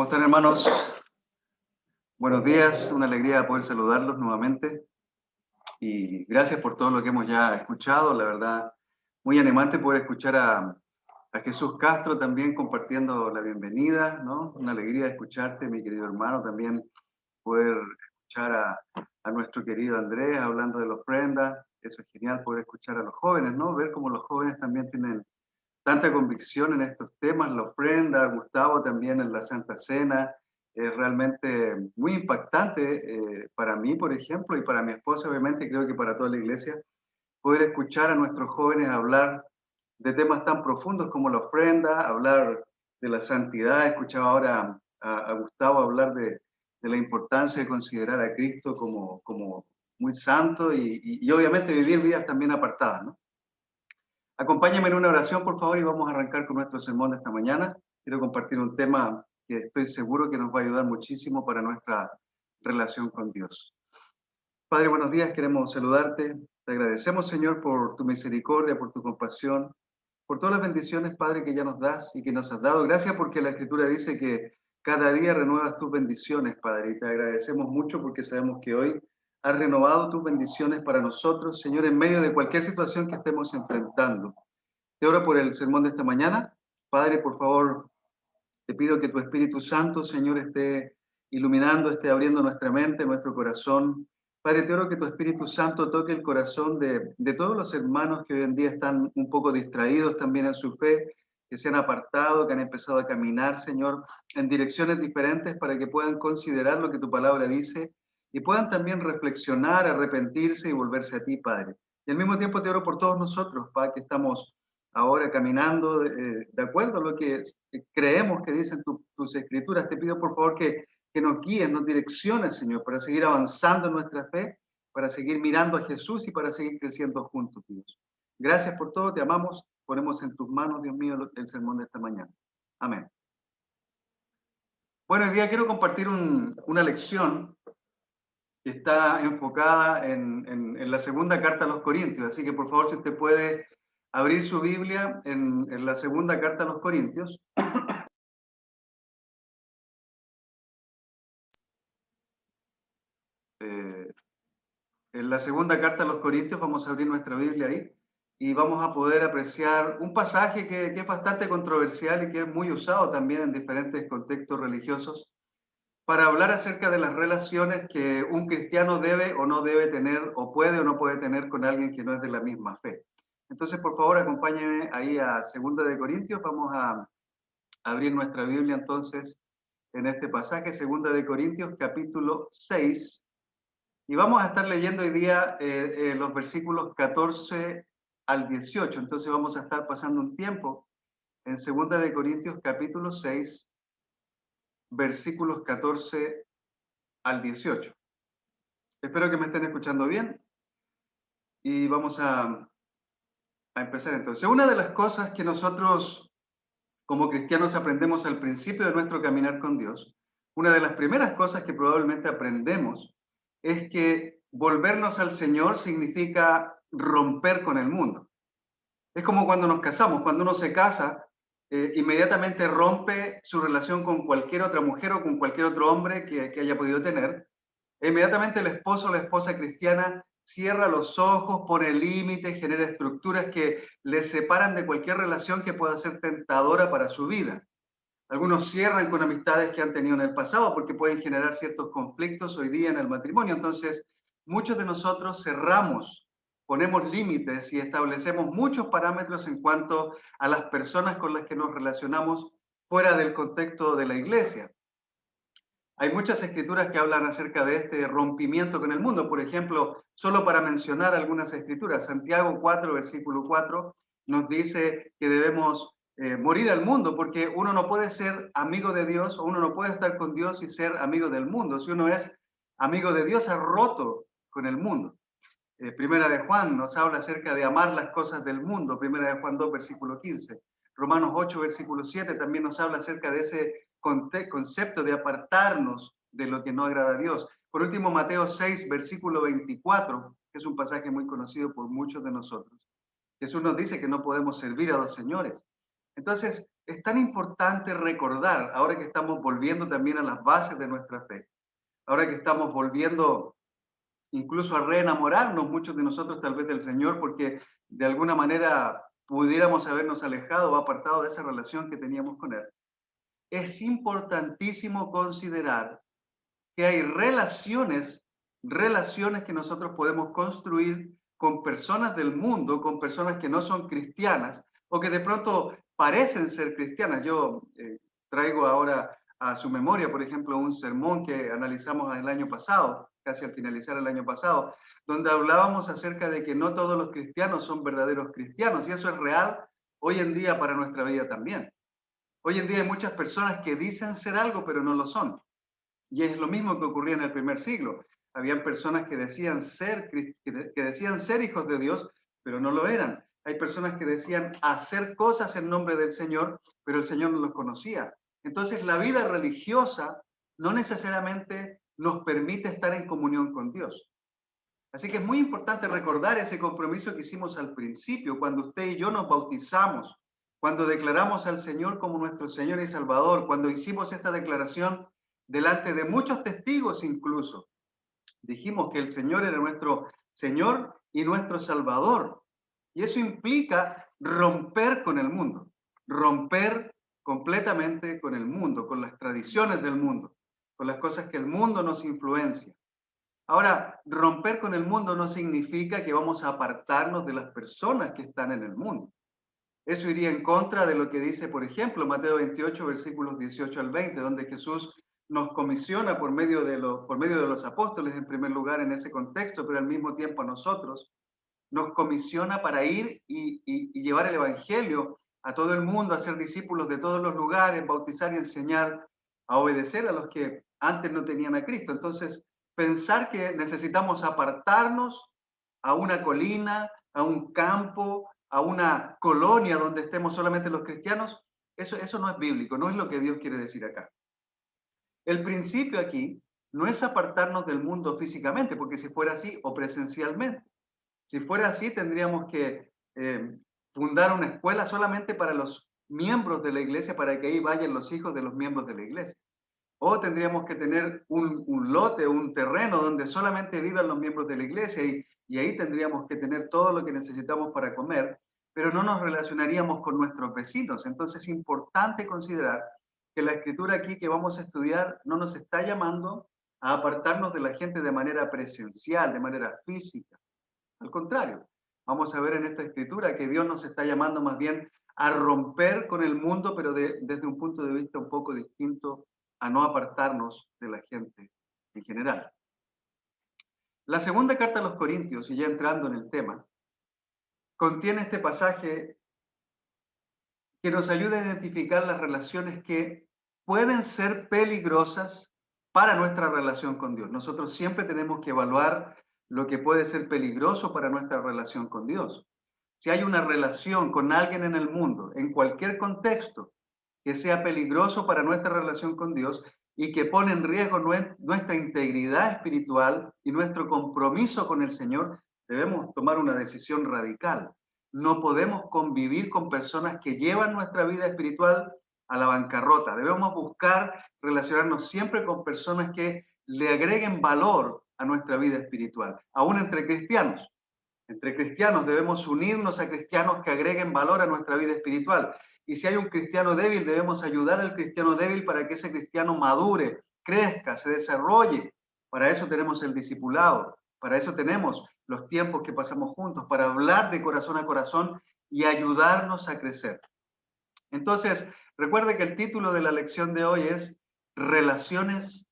¿Cómo están, hermanos? Buenos días, una alegría poder saludarlos nuevamente y gracias por todo lo que hemos ya escuchado. La verdad, muy animante poder escuchar a Jesús Castro también compartiendo la bienvenida, ¿no? Una alegría escucharte, mi querido hermano, también poder escuchar a nuestro querido Andrés hablando de la ofrenda. Eso es genial, poder escuchar a los jóvenes, ¿no? Ver cómo los jóvenes también tienen tanta convicción en estos temas, la ofrenda, Gustavo también en la Santa Cena, es realmente muy impactante para mí, por ejemplo, y para mi esposa, obviamente, creo que para toda la iglesia, poder escuchar a nuestros jóvenes hablar de temas tan profundos como la ofrenda, hablar de la santidad. Escuchaba ahora a Gustavo hablar de la importancia de considerar a Cristo como muy santo y obviamente vivir vidas también apartadas, ¿no? Acompáñame en una oración, por favor, y vamos a arrancar con nuestro sermón de esta mañana. Quiero compartir un tema que estoy seguro que nos va a ayudar muchísimo para nuestra relación con Dios. Padre, buenos días, queremos saludarte. Te agradecemos, Señor, por tu misericordia, por tu compasión, por todas las bendiciones, Padre, que ya nos das y que nos has dado. Gracias porque la Escritura dice que cada día renuevas tus bendiciones, Padre, y te agradecemos mucho porque sabemos que hoy has renovado tus bendiciones para nosotros, Señor, en medio de cualquier situación que estemos enfrentando. Te oro por el sermón de esta mañana. Padre, por favor, te pido que tu Espíritu Santo, Señor, esté iluminando, esté abriendo nuestra mente, nuestro corazón. Padre, te oro que tu Espíritu Santo toque el corazón de todos los hermanos que hoy en día están un poco distraídos también en su fe, que se han apartado, que han empezado a caminar, Señor, en direcciones diferentes para que puedan considerar lo que tu palabra dice y puedan también reflexionar, arrepentirse y volverse a ti, Padre. Y al mismo tiempo te oro por todos nosotros, Padre, que estamos ahora caminando de acuerdo a lo que creemos que dicen tus escrituras. Te pido por favor que nos guíes, nos direcciones, Señor, para seguir avanzando en nuestra fe, para seguir mirando a Jesús y para seguir creciendo juntos, Dios. Gracias por todo, te amamos, ponemos en tus manos, Dios mío, el sermón de esta mañana. Amén. Bueno, hoy día quiero compartir una lección que está enfocada en la segunda carta a los Corintios, así que por favor, si usted puede abrir su Biblia en la segunda carta a los Corintios. En la segunda carta a los Corintios vamos a abrir nuestra Biblia ahí y vamos a poder apreciar un pasaje que es bastante controversial y que es muy usado también en diferentes contextos religiosos para hablar acerca de las relaciones que un cristiano debe o no debe tener o puede o no puede tener con alguien que no es de la misma fe. Entonces, por favor, acompáñenme ahí a Segunda de Corintios. Vamos a abrir nuestra Biblia entonces en este pasaje, Segunda de Corintios, capítulo 6. Y vamos a estar leyendo hoy día los versículos 14 al 18. Entonces vamos a estar pasando un tiempo en Segunda de Corintios, capítulo 6, versículos 14 al 18. Espero que me estén escuchando bien. Y vamos a empezar entonces. Una de las cosas que nosotros como cristianos aprendemos al principio de nuestro caminar con Dios, una de las primeras cosas que probablemente aprendemos es que volvernos al Señor significa romper con el mundo. Es como cuando nos casamos, cuando uno se casa, inmediatamente rompe su relación con cualquier otra mujer o con cualquier otro hombre que haya podido tener. E inmediatamente el esposo o la esposa cristiana cierra los ojos, pone límites, genera estructuras que le separan de cualquier relación que pueda ser tentadora para su vida. Algunos cierran con amistades que han tenido en el pasado porque pueden generar ciertos conflictos hoy día en el matrimonio. Entonces, muchos de nosotros cerramos, ponemos límites y establecemos muchos parámetros en cuanto a las personas con las que nos relacionamos fuera del contexto de la iglesia. Hay muchas escrituras que hablan acerca de este rompimiento con el mundo. Por ejemplo, solo para mencionar algunas escrituras, Santiago 4, versículo 4, nos dice que debemos morir al mundo, porque uno no puede ser amigo de Dios, o uno no puede estar con Dios y ser amigo del mundo. Si uno es amigo de Dios, ha roto con el mundo. Primera de Juan nos habla acerca de amar las cosas del mundo, Primera de Juan 2, versículo 15. Romanos 8, versículo 7 también nos habla acerca de ese concepto de apartarnos de lo que no agrada a Dios. Por último, Mateo 6, versículo 24, que es un pasaje muy conocido por muchos de nosotros. Jesús nos dice que no podemos servir a dos señores. Entonces, es tan importante recordar, ahora que estamos volviendo también a las bases de nuestra fe, ahora que estamos volviendo incluso a reenamorarnos, muchos de nosotros tal vez del Señor, porque de alguna manera pudiéramos habernos alejado o apartado de esa relación que teníamos con Él. Es importantísimo considerar que hay relaciones que nosotros podemos construir con personas del mundo, con personas que no son cristianas o que de pronto parecen ser cristianas. Yo traigo ahora a su memoria, por ejemplo, un sermón que analizamos el año pasado, casi al finalizar el año pasado, donde hablábamos acerca de que no todos los cristianos son verdaderos cristianos, y eso es real hoy en día para nuestra vida también. Hoy en día hay muchas personas que dicen ser algo, pero no lo son. Y es lo mismo que ocurría en el primer siglo. Habían personas que decían ser hijos de Dios, pero no lo eran. Hay personas que decían hacer cosas en nombre del Señor, pero el Señor no los conocía. Entonces, la vida religiosa no necesariamente nos permite estar en comunión con Dios. Así que es muy importante recordar ese compromiso que hicimos al principio, cuando usted y yo nos bautizamos, cuando declaramos al Señor como nuestro Señor y Salvador, cuando hicimos esta declaración delante de muchos testigos incluso. Dijimos que el Señor era nuestro Señor y nuestro Salvador. Y eso implica romper con el mundo, romper completamente con el mundo, con las tradiciones del mundo, con las cosas que el mundo nos influencia. Ahora, romper con el mundo no significa que vamos a apartarnos de las personas que están en el mundo. Eso iría en contra de lo que dice, por ejemplo, Mateo 28, versículos 18 al 20, donde Jesús nos comisiona por medio de los apóstoles, en primer lugar, en ese contexto, pero al mismo tiempo a nosotros, nos comisiona para ir y llevar el Evangelio a todo el mundo, a ser discípulos de todos los lugares, bautizar y enseñar a obedecer a los que antes no tenían a Cristo. Entonces, pensar que necesitamos apartarnos a una colina, a un campo, a una colonia donde estemos solamente los cristianos, eso no es bíblico, no es lo que Dios quiere decir acá. El principio aquí no es apartarnos del mundo físicamente, porque si fuera así, o presencialmente. Si fuera así, tendríamos que fundar una escuela solamente para los miembros de la iglesia, para que ahí vayan los hijos de los miembros de la iglesia. O tendríamos que tener un lote, un terreno donde solamente vivan los miembros de la iglesia y ahí tendríamos que tener todo lo que necesitamos para comer, pero no nos relacionaríamos con nuestros vecinos. Entonces es importante considerar que la escritura aquí que vamos a estudiar no nos está llamando a apartarnos de la gente de manera presencial, de manera física. Al contrario, vamos a ver en esta escritura que Dios nos está llamando más bien a romper con el mundo, pero desde un punto de vista un poco distinto, a no apartarnos de la gente en general. La segunda carta a los Corintios, y ya entrando en el tema, contiene este pasaje que nos ayuda a identificar las relaciones que pueden ser peligrosas para nuestra relación con Dios. Nosotros siempre tenemos que evaluar lo que puede ser peligroso para nuestra relación con Dios. Si hay una relación con alguien en el mundo, en cualquier contexto, que sea peligroso para nuestra relación con Dios y que pone en riesgo nuestra integridad espiritual y nuestro compromiso con el Señor, debemos tomar una decisión radical. No podemos convivir con personas que llevan nuestra vida espiritual a la bancarrota. Debemos buscar relacionarnos siempre con personas que le agreguen valor a nuestra vida espiritual, aún entre cristianos. Entre cristianos debemos unirnos a cristianos que agreguen valor a nuestra vida espiritual. Y si hay un cristiano débil, debemos ayudar al cristiano débil para que ese cristiano madure, crezca, se desarrolle. Para eso tenemos el discipulado, para eso tenemos los tiempos que pasamos juntos, para hablar de corazón a corazón y ayudarnos a crecer. Entonces, recuerde que el título de la lección de hoy es Relaciones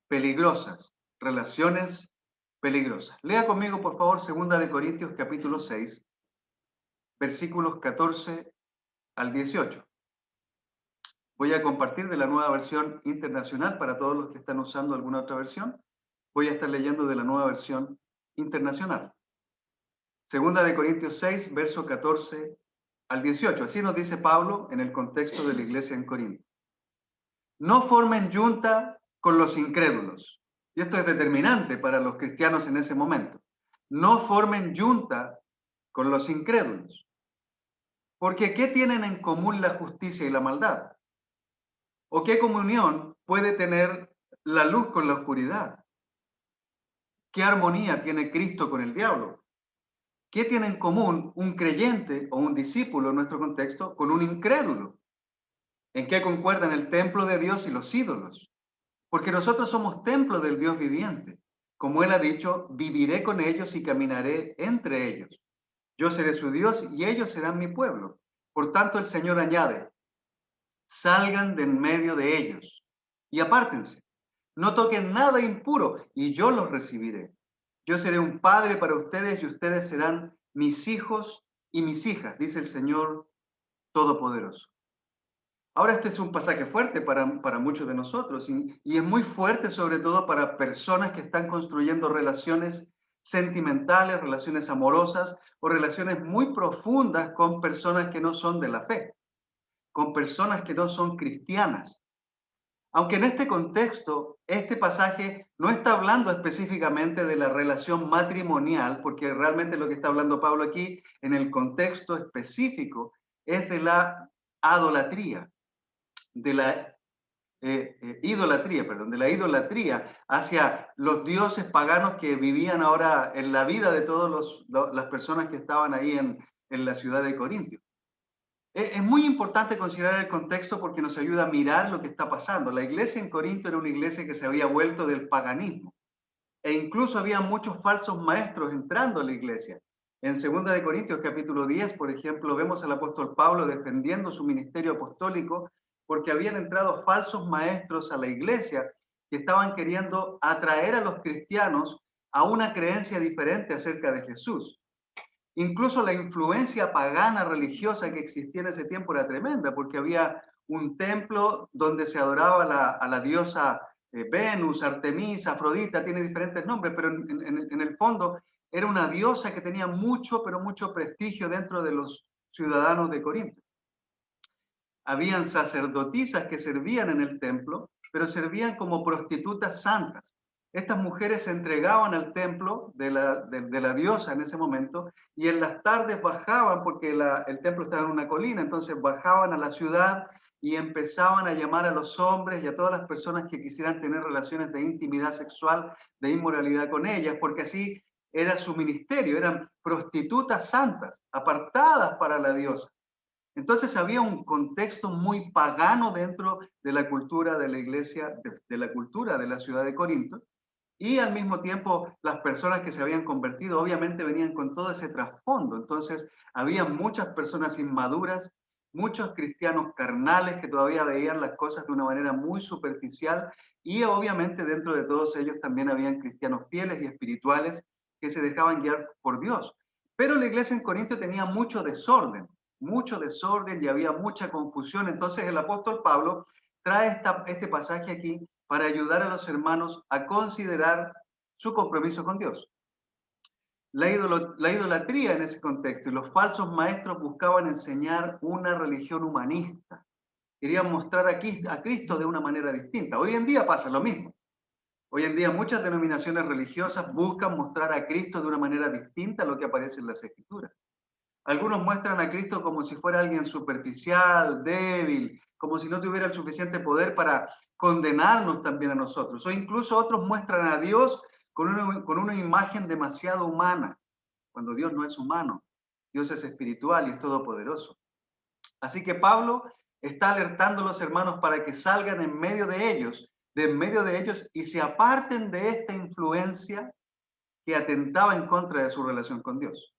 peligrosas. Relaciones peligrosas. Lea conmigo, por favor, 2 Corintios capítulo 6, versículos 14 al 18. Voy a compartir de la nueva versión internacional para todos los que están usando alguna otra versión. Voy a estar leyendo de la nueva versión internacional. 2 Corintios 6, verso 14 al 18. Así nos dice Pablo en el contexto de la iglesia en Corinto. No formen yunta con los incrédulos. Y esto es determinante para los cristianos en ese momento. No formen yunta con los incrédulos. Porque ¿qué tienen en común la justicia y la maldad? ¿O qué comunión puede tener la luz con la oscuridad? ¿Qué armonía tiene Cristo con el diablo? ¿Qué tiene en común un creyente o un discípulo en nuestro contexto con un incrédulo? ¿En qué concuerdan el templo de Dios y los ídolos? Porque nosotros somos templo del Dios viviente. Como Él ha dicho, viviré con ellos y caminaré entre ellos. Yo seré su Dios y ellos serán mi pueblo. Por tanto, el Señor añade, salgan de en medio de ellos y apártense. No toquen nada impuro y yo los recibiré. Yo seré un padre para ustedes y ustedes serán mis hijos y mis hijas, dice el Señor Todopoderoso. Ahora este es un pasaje fuerte para muchos de nosotros y es muy fuerte sobre todo para personas que están construyendo relaciones sentimentales, relaciones amorosas o relaciones muy profundas con personas que no son de la fe, con personas que no son cristianas. Aunque en este contexto, este pasaje no está hablando específicamente de la relación matrimonial, porque realmente lo que está hablando Pablo aquí en el contexto específico es de la idolatría, de la de la idolatría hacia los dioses paganos que vivían ahora en la vida de todas las personas que estaban ahí en la ciudad de Corintio. Es muy importante considerar el contexto porque nos ayuda a mirar lo que está pasando. La iglesia en Corinto era una iglesia que se había vuelto del paganismo e incluso había muchos falsos maestros entrando a la iglesia. En 2 de Corintios capítulo 10, por ejemplo, vemos al apóstol Pablo defendiendo su ministerio apostólico porque habían entrado falsos maestros a la iglesia que estaban queriendo atraer a los cristianos a una creencia diferente acerca de Jesús. Incluso la influencia pagana religiosa que existía en ese tiempo era tremenda, porque había un templo donde se adoraba a la diosa Venus, Artemisa, Afrodita, tiene diferentes nombres, pero en el fondo era una diosa que tenía mucho, pero mucho prestigio dentro de los ciudadanos de Corinto. Habían sacerdotisas que servían en el templo, pero servían como prostitutas santas. Estas mujeres se entregaban al templo de la diosa en ese momento y en las tardes bajaban, porque el templo estaba en una colina, entonces bajaban a la ciudad y empezaban a llamar a los hombres y a todas las personas que quisieran tener relaciones de intimidad sexual, de inmoralidad con ellas, porque así era su ministerio, eran prostitutas santas, apartadas para la diosa. Entonces había un contexto muy pagano dentro de la cultura de la iglesia, de la cultura de la ciudad de Corinto, y al mismo tiempo las personas que se habían convertido obviamente venían con todo ese trasfondo. Entonces había muchas personas inmaduras, muchos cristianos carnales que todavía veían las cosas de una manera muy superficial, y obviamente dentro de todos ellos también habían cristianos fieles y espirituales que se dejaban guiar por Dios. Pero la iglesia en Corinto tenía mucho desorden y había mucha confusión. Entonces el apóstol Pablo trae este pasaje aquí para ayudar a los hermanos a considerar su compromiso con Dios. La idolatría en ese contexto y los falsos maestros buscaban enseñar una religión humanista. Querían mostrar a Cristo de una manera distinta. Hoy en día pasa lo mismo. Hoy en día muchas denominaciones religiosas buscan mostrar a Cristo de una manera distinta a lo que aparece en las Escrituras. Algunos muestran a Cristo como si fuera alguien superficial, débil, como si no tuviera el suficiente poder para condenarnos también a nosotros. O incluso otros muestran a Dios con una imagen demasiado humana, cuando Dios no es humano. Dios es espiritual y es todopoderoso. Así que Pablo está alertando a los hermanos para que salgan en medio de ellos y se aparten de esta influencia que atentaba en contra de su relación con Dios.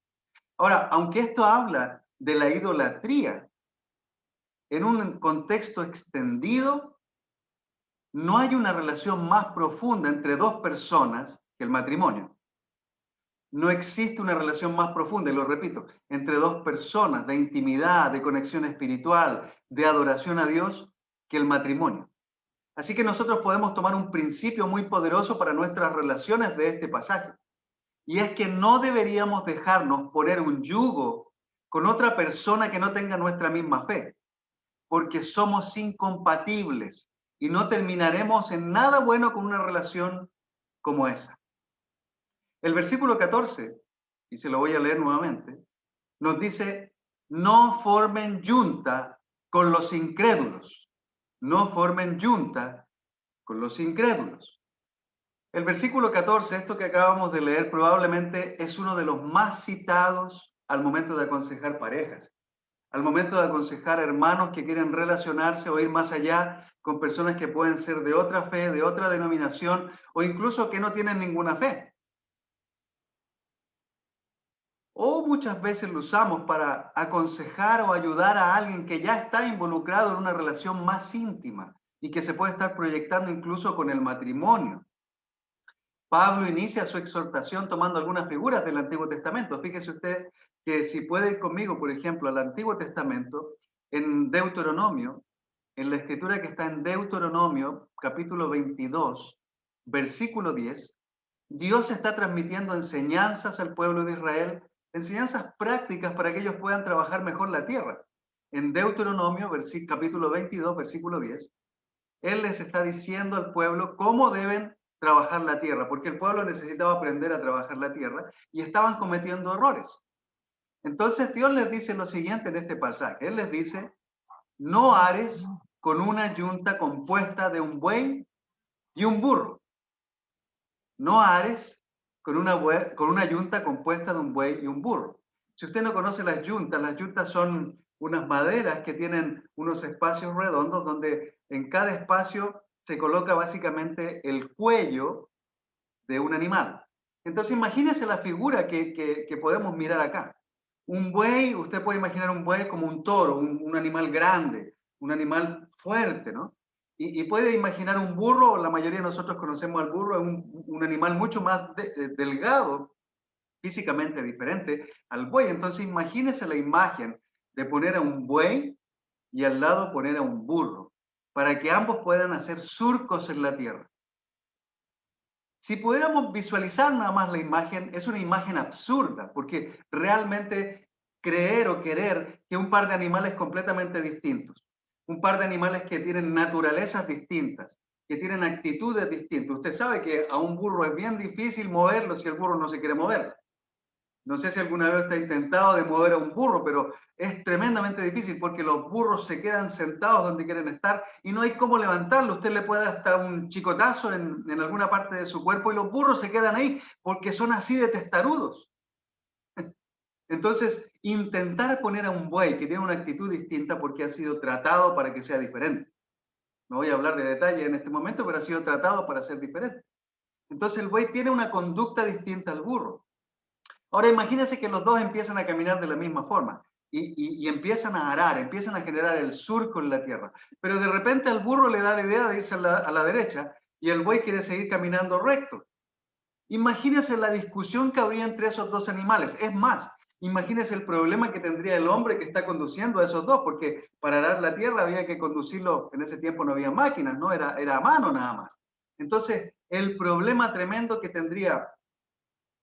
Ahora, aunque esto habla de la idolatría en un contexto extendido, no hay una relación más profunda entre dos personas que el matrimonio. No existe una relación más profunda, y lo repito, entre dos personas de intimidad, de conexión espiritual, de adoración a Dios, que el matrimonio. Así que nosotros podemos tomar un principio muy poderoso para nuestras relaciones de este pasaje. Y es que no deberíamos dejarnos poner un yugo con otra persona que no tenga nuestra misma fe, porque somos incompatibles y no terminaremos en nada bueno con una relación como esa. El versículo 14, y se lo voy a leer nuevamente, nos dice, no formen yunta con los incrédulos. No formen yunta con los incrédulos. El versículo 14, esto que acabamos de leer, probablemente es uno de los más citados al momento de aconsejar parejas, al momento de aconsejar hermanos que quieren relacionarse o ir más allá con personas que pueden ser de otra fe, de otra denominación o incluso que no tienen ninguna fe. O muchas veces lo usamos para aconsejar o ayudar a alguien que ya está involucrado en una relación más íntima y que se puede estar proyectando incluso con el matrimonio. Pablo inicia su exhortación tomando algunas figuras del Antiguo Testamento. Fíjese usted que si puede ir conmigo, por ejemplo, al Antiguo Testamento, en Deuteronomio, en la escritura que está en Deuteronomio, capítulo 22, versículo 10, Dios está transmitiendo enseñanzas al pueblo de Israel, enseñanzas prácticas para que ellos puedan trabajar mejor la tierra. En Deuteronomio, capítulo 22, versículo 10, Él les está diciendo al pueblo cómo deben trabajar la tierra, porque el pueblo necesitaba aprender a trabajar la tierra y estaban cometiendo errores. Entonces Dios les dice lo siguiente en este pasaje. Él les dice, no ares con una yunta compuesta de un buey y un burro. No ares con una yunta compuesta de un buey y un burro. Si usted no conoce las yuntas son unas maderas que tienen unos espacios redondos donde en cada espacio se coloca básicamente el cuello de un animal. Entonces imagínese la figura que podemos mirar acá. Un buey, usted puede imaginar un buey como un toro, un animal grande, un animal fuerte, ¿no? Y puede imaginar un burro, la mayoría de nosotros conocemos al burro, es un animal mucho más delgado, físicamente diferente al buey. Entonces imagínese la imagen de poner a un buey y al lado poner a un burro, para que ambos puedan hacer surcos en la tierra. Si pudiéramos visualizar nada más la imagen, es una imagen absurda, porque realmente creer o querer que un par de animales completamente distintos, un par de animales que tienen naturalezas distintas, que tienen actitudes distintas. Usted sabe que a un burro es bien difícil moverlo si el burro no se quiere mover. No sé si alguna vez usted ha intentado de mover a un burro, pero es tremendamente difícil porque los burros se quedan sentados donde quieren estar y no hay cómo levantarlo. Usted le puede dar hasta un chicotazo en alguna parte de su cuerpo y los burros se quedan ahí porque son así de testarudos. Entonces, intentar poner a un buey que tiene una actitud distinta porque ha sido tratado para que sea diferente. No voy a hablar de detalle en este momento, pero ha sido tratado para ser diferente. Entonces, el buey tiene una conducta distinta al burro. Ahora imagínense que los dos empiezan a caminar de la misma forma y empiezan a arar, empiezan a generar el surco en la tierra. Pero de repente al burro le da la idea de irse a la derecha y el buey quiere seguir caminando recto. Imagínense la discusión que habría entre esos dos animales. Es más, imagínense el problema que tendría el hombre que está conduciendo a esos dos, porque para arar la tierra había que conducirlo, en ese tiempo no había máquinas, ¿no? Era a mano nada más. Entonces, el problema tremendo que tendría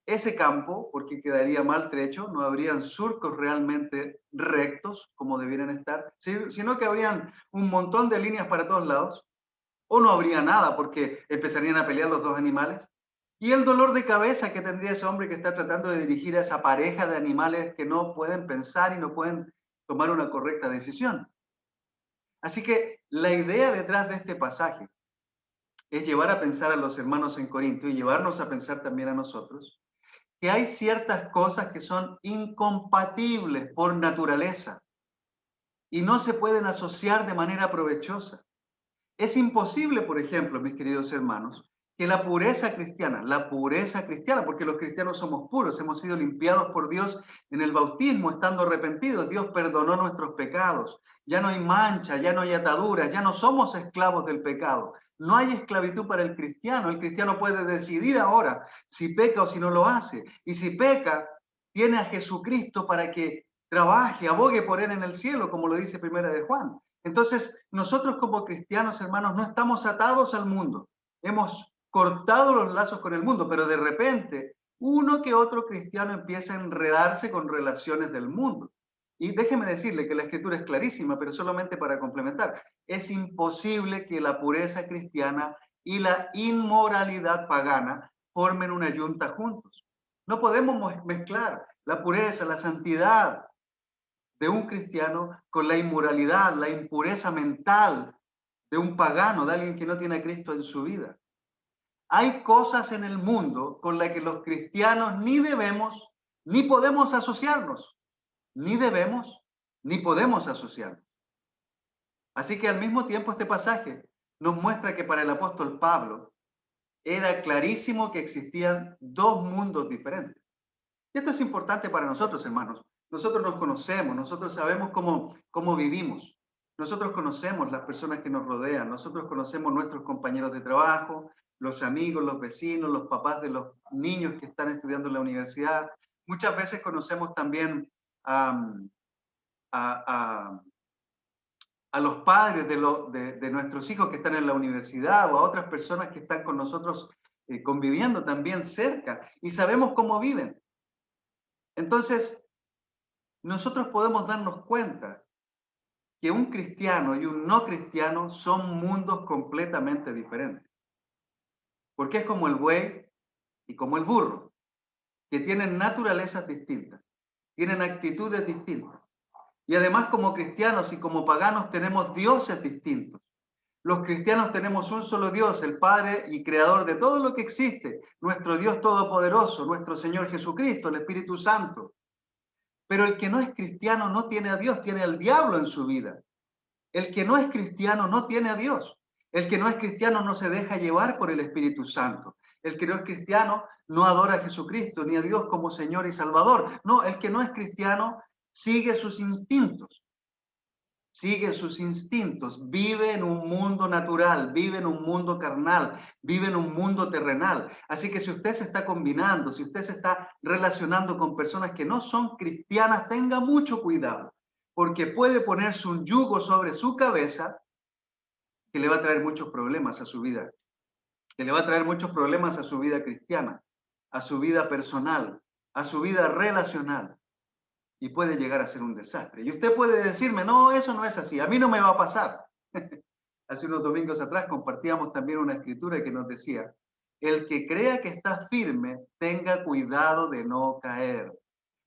ese campo, porque quedaría maltrecho, no habrían surcos realmente rectos como debieran estar, sino que habrían un montón de líneas para todos lados, o no habría nada porque empezarían a pelear los dos animales. Y el dolor de cabeza que tendría ese hombre que está tratando de dirigir a esa pareja de animales que no pueden pensar y no pueden tomar una correcta decisión. Así que la idea detrás de este pasaje es llevar a pensar a los hermanos en Corinto y llevarnos a pensar también a nosotros que hay ciertas cosas que son incompatibles por naturaleza y no se pueden asociar de manera provechosa. Es imposible, por ejemplo, mis queridos hermanos, que la pureza cristiana, porque los cristianos somos puros, hemos sido limpiados por Dios en el bautismo, estando arrepentidos, Dios perdonó nuestros pecados, ya no hay mancha, ya no hay ataduras, ya no somos esclavos del pecado, no hay esclavitud para el cristiano puede decidir ahora si peca o si no lo hace, y si peca, tiene a Jesucristo para que trabaje, abogue por él en el cielo, como lo dice Primera de Juan. Entonces, nosotros como cristianos, hermanos, no estamos atados al mundo. Hemos cortado los lazos con el mundo, pero de repente uno que otro cristiano empieza a enredarse con relaciones del mundo. Y déjeme decirle que la escritura es clarísima, pero solamente para complementar. Es imposible que la pureza cristiana y la inmoralidad pagana formen una yunta juntos. No podemos mezclar la pureza, la santidad de un cristiano con la inmoralidad, la impureza mental de un pagano, de alguien que no tiene a Cristo en su vida. Hay cosas en el mundo con las que los cristianos ni debemos ni podemos asociarnos. Ni debemos ni podemos asociarnos. Así que al mismo tiempo este pasaje nos muestra que para el apóstol Pablo era clarísimo que existían dos mundos diferentes. Y esto es importante para nosotros, hermanos. Nosotros nos conocemos, nosotros sabemos cómo vivimos. Nosotros conocemos las personas que nos rodean, nosotros conocemos nuestros compañeros de trabajo, los amigos, los vecinos, los papás de los niños que están estudiando en la universidad. Muchas veces conocemos también um, a, a, a los padres de nuestros hijos que están en la universidad o a otras personas que están con nosotros conviviendo también cerca y sabemos cómo viven. Entonces, nosotros podemos darnos cuenta que un cristiano y un no cristiano son mundos completamente diferentes. Porque es como el buey y como el burro, que tienen naturalezas distintas, tienen actitudes distintas. Y además como cristianos y como paganos tenemos dioses distintos. Los cristianos tenemos un solo Dios, el Padre y Creador de todo lo que existe, nuestro Dios Todopoderoso, nuestro Señor Jesucristo, el Espíritu Santo. Pero el que no es cristiano no tiene a Dios, tiene al diablo en su vida. El que no es cristiano no tiene a Dios. El que no es cristiano no se deja llevar por el Espíritu Santo. El que no es cristiano no adora a Jesucristo ni a Dios como Señor y Salvador. No, el que no es cristiano sigue sus instintos. Sigue sus instintos, vive en un mundo natural, vive en un mundo carnal, vive en un mundo terrenal. Así que si usted se está combinando, si usted se está relacionando con personas que no son cristianas, tenga mucho cuidado, porque puede ponerse un yugo sobre su cabeza que le va a traer muchos problemas a su vida, que le va a traer muchos problemas a su vida cristiana, a su vida personal, a su vida relacional. Y puede llegar a ser un desastre. Y usted puede decirme, no, eso no es así, a mí no me va a pasar. Hace unos domingos atrás compartíamos también una escritura que nos decía, el que crea que está firme, tenga cuidado de no caer.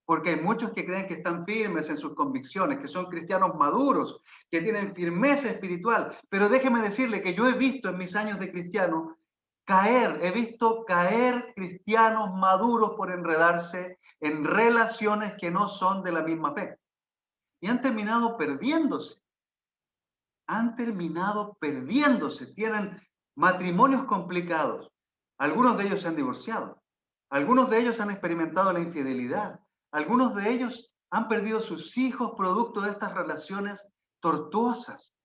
Porque hay muchos que creen que están firmes en sus convicciones, que son cristianos maduros, que tienen firmeza espiritual. Pero déjeme decirle que yo he visto en mis años de cristiano he visto caer cristianos maduros por enredarse en relaciones que no son de la misma fe. Y han terminado perdiéndose. Tienen matrimonios complicados. Algunos de ellos se han divorciado. Algunos de ellos han experimentado la infidelidad. Algunos de ellos han perdido sus hijos producto de estas relaciones tortuosas.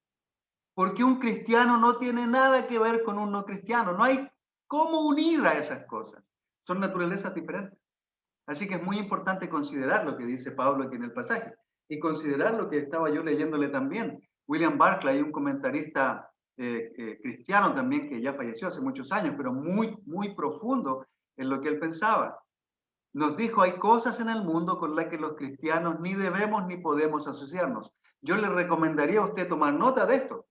Porque un cristiano no tiene nada que ver con un no cristiano. No hay cómo unir a esas cosas. Son naturalezas diferentes. Así que es muy importante considerar lo que dice Pablo aquí en el pasaje y considerar lo que estaba yo leyéndole también. William Barclay, un comentarista cristiano también que ya falleció hace muchos años, pero muy profundo en lo que él pensaba. Nos dijo, hay cosas en el mundo con las que los cristianos ni debemos ni podemos asociarnos. Yo le recomendaría a usted tomar nota de esto.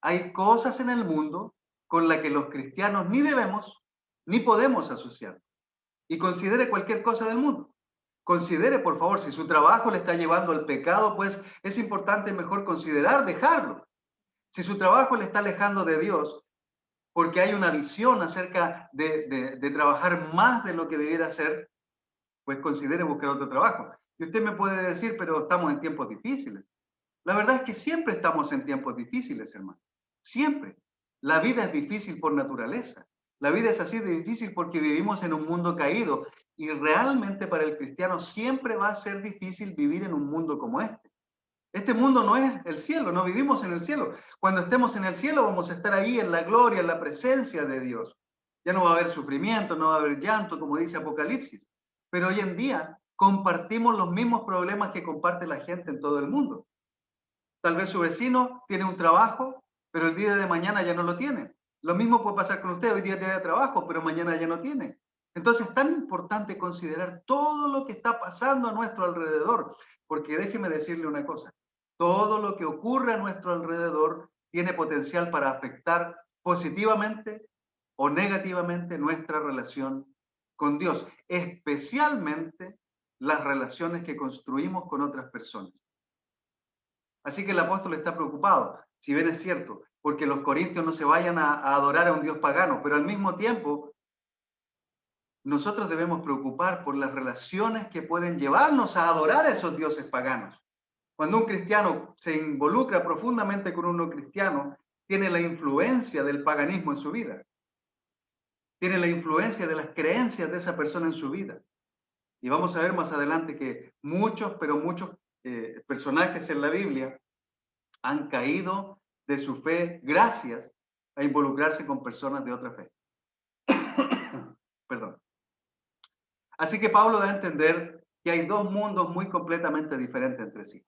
Hay cosas en el mundo con las que los cristianos ni debemos ni podemos asociarnos. Y considere cualquier cosa del mundo. Considere, por favor, si su trabajo le está llevando al pecado, pues es importante mejor considerar dejarlo. Si su trabajo le está alejando de Dios, porque hay una visión acerca de trabajar más de lo que debiera hacer, pues considere buscar otro trabajo. Y usted me puede decir, pero estamos en tiempos difíciles. La verdad es que siempre estamos en tiempos difíciles, hermano. Siempre. La vida es difícil por naturaleza. La vida es así de difícil porque vivimos en un mundo caído y realmente para el cristiano siempre va a ser difícil vivir en un mundo como este. Este mundo no es el cielo, no vivimos en el cielo. Cuando estemos en el cielo vamos a estar ahí en la gloria, en la presencia de Dios. Ya no va a haber sufrimiento, no va a haber llanto, como dice Apocalipsis. Pero hoy en día compartimos los mismos problemas que comparte la gente en todo el mundo. Tal vez su vecino tiene un trabajo, pero el día de mañana ya no lo tiene. Lo mismo puede pasar con usted, hoy día tiene trabajo, pero mañana ya no tiene. Entonces es tan importante considerar todo lo que está pasando a nuestro alrededor, porque déjeme decirle una cosa, todo lo que ocurre a nuestro alrededor tiene potencial para afectar positivamente o negativamente nuestra relación con Dios, especialmente las relaciones que construimos con otras personas. Así que el apóstol está preocupado, si bien es cierto, porque los corintios no se vayan a adorar a un dios pagano, pero al mismo tiempo nosotros debemos preocupar por las relaciones que pueden llevarnos a adorar a esos dioses paganos. Cuando un cristiano se involucra profundamente con un no cristiano, tiene la influencia del paganismo en su vida. Tiene la influencia de las creencias de esa persona en su vida. Y vamos a ver más adelante que muchos, pero muchos personajes en la Biblia han caído de su fe gracias a involucrarse con personas de otra fe. Perdón. Así que Pablo da a entender que hay dos mundos muy completamente diferentes entre sí.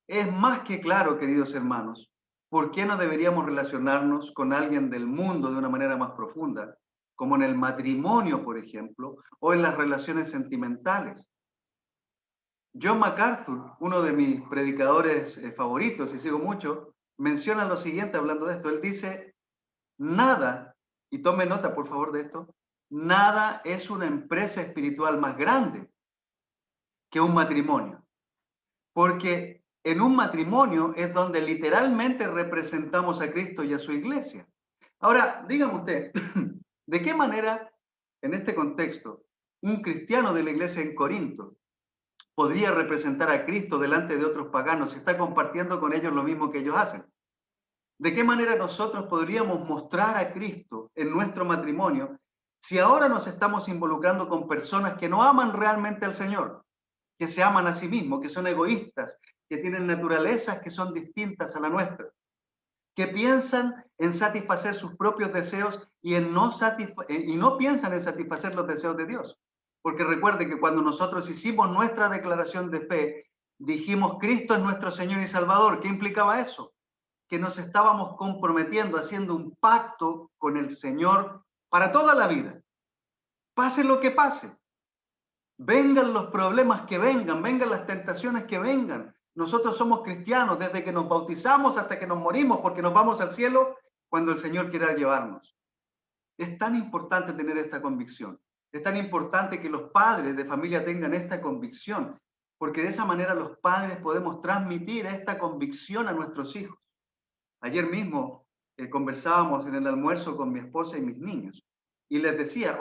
Es más que claro, queridos hermanos, ¿por qué no deberíamos relacionarnos con alguien del mundo de una manera más profunda, como en el matrimonio, por ejemplo, o en las relaciones sentimentales? John MacArthur, uno de mis predicadores favoritos, y sigo mucho, menciona lo siguiente hablando de esto. Él dice, nada, y tome nota por favor de esto, nada es una empresa espiritual más grande que un matrimonio. Porque en un matrimonio es donde literalmente representamos a Cristo y a su iglesia. Ahora, dígame usted, ¿de qué manera, en este contexto, un cristiano de la iglesia en Corinto podría representar a Cristo delante de otros paganos si está compartiendo con ellos lo mismo que ellos hacen? ¿De qué manera nosotros podríamos mostrar a Cristo en nuestro matrimonio si ahora nos estamos involucrando con personas que no aman realmente al Señor, que se aman a sí mismos, que son egoístas, que tienen naturalezas que son distintas a la nuestra, que piensan en satisfacer sus propios deseos y no piensan en satisfacer los deseos de Dios? Porque recuerde que cuando nosotros hicimos nuestra declaración de fe, dijimos Cristo es nuestro Señor y Salvador. ¿Qué implicaba eso? Que nos estábamos comprometiendo, haciendo un pacto con el Señor para toda la vida. Pase lo que pase. Vengan los problemas que vengan, vengan las tentaciones que vengan. Nosotros somos cristianos desde que nos bautizamos hasta que nos morimos, porque nos vamos al cielo cuando el Señor quiera llevarnos. Es tan importante tener esta convicción. Es tan importante que los padres de familia tengan esta convicción, porque de esa manera los padres podemos transmitir esta convicción a nuestros hijos. Ayer mismo conversábamos en el almuerzo con mi esposa y mis niños. Y les decía,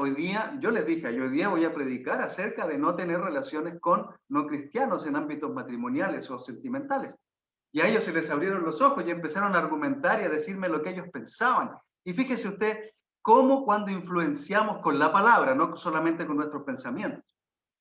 yo les dije, hoy día voy a predicar acerca de no tener relaciones con no cristianos en ámbitos matrimoniales o sentimentales. Y a ellos se les abrieron los ojos y empezaron a argumentar y a decirme lo que ellos pensaban. Y fíjese usted cómo cuando influenciamos con la palabra, no solamente con nuestros pensamientos,